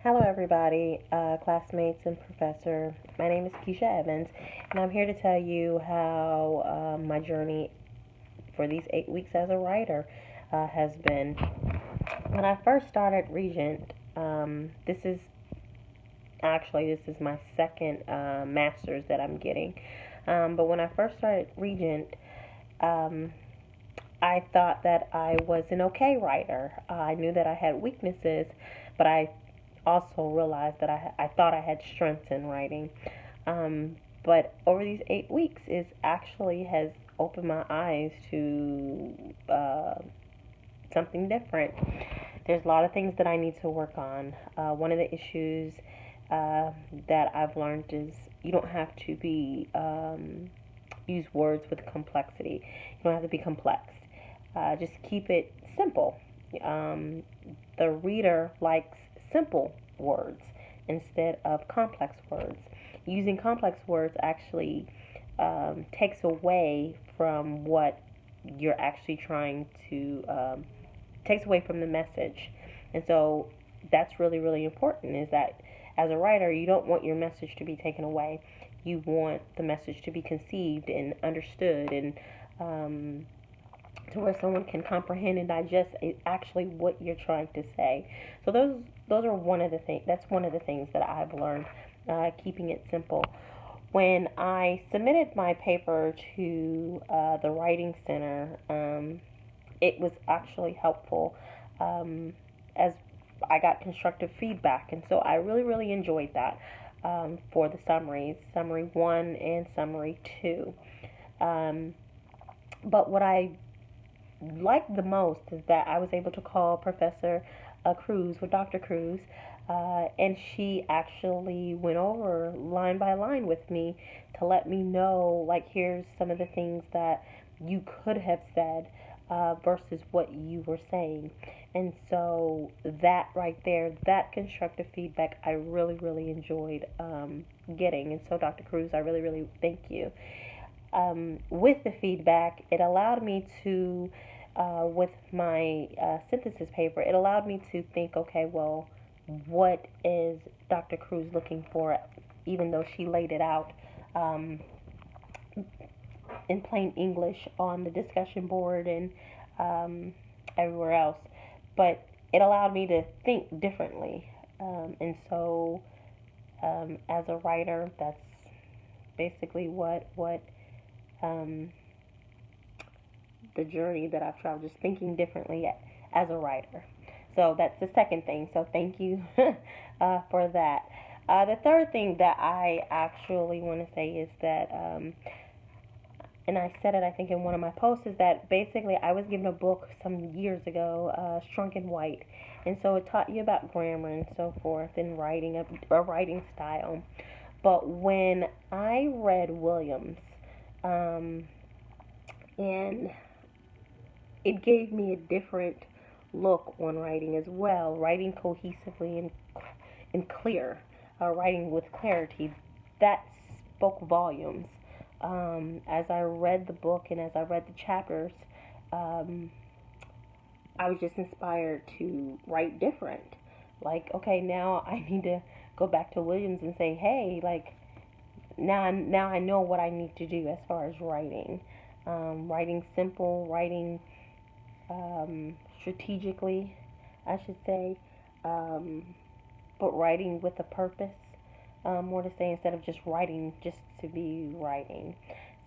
Hello, everybody, classmates and professor. My name is Kecia Evans, and I'm here to tell you how my journey for these 8 weeks as a writer has been. When I first started Regent, this is my second master's that I'm getting. But when I first started Regent, um, I thought that I was an okay writer. I knew that I had weaknesses, but I also realized that I thought I had strengths in writing. But over these 8 weeks, is actually has opened my eyes to something different. There's a lot of things that I need to work on. One of the issues that I've learned is you don't have to be use words with complexity. You don't have to be complex. Just keep it simple. The reader likes simple words instead of complex words. Using complex words actually takes away from what you're actually trying to, takes away from the message. And so that's really, really important, is that as a writer, you don't want your message to be taken away. You want the message to be conceived and understood, and to where someone can comprehend and digest actually what you're trying to say. So those are one of the things. That's one of the things that I've learned, keeping it simple. When I submitted my paper to the Writing Center, it was actually helpful, as I got constructive feedback, and so I really, really enjoyed that for the summaries, summary 1 and summary 2. But what I liked the most is that I was able to call Professor Cruz, with Dr. Cruz, and she actually went over line by line with me to let me know, like, here's some of the things that you could have said versus what you were saying. And so that right there, that constructive feedback, I really, really enjoyed getting. And so, Dr. Cruz, I really, really thank you. With the feedback, it allowed me to, with my synthesis paper, it allowed me to think, okay, well, what is Dr. Cruz looking for, even though she laid it out in plain English on the discussion board and everywhere else. But it allowed me to think differently. And so, as a writer, that's basically what the journey that I've traveled, just thinking differently as a writer. So that's the second thing. So thank you for that. The third thing that I actually want to say is that, and I said it, I think, in one of my posts, is that basically I was given a book some years ago, Shrunk and White, and so it taught you about grammar and so forth, and writing, a writing style. But when I read Williams, and it gave me a different look on writing as well, writing cohesively and clear, writing with clarity. That spoke volumes. As I read the book and as I read the chapters, um, I was just inspired to write different. Like, okay, now I need to go back to Williams and say, hey, like, now I know what I need to do as far as writing. Writing simple, writing strategically, I should say, um, but writing with a purpose, more to say, instead of just writing just to be writing.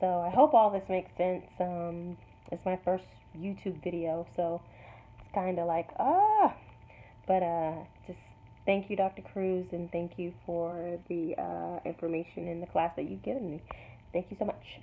So I hope all this makes sense. It's my first YouTube video, so it's kind of like, but just thank you, Dr. Cruz, and thank you for the information in the class that you've given me. Thank you so much.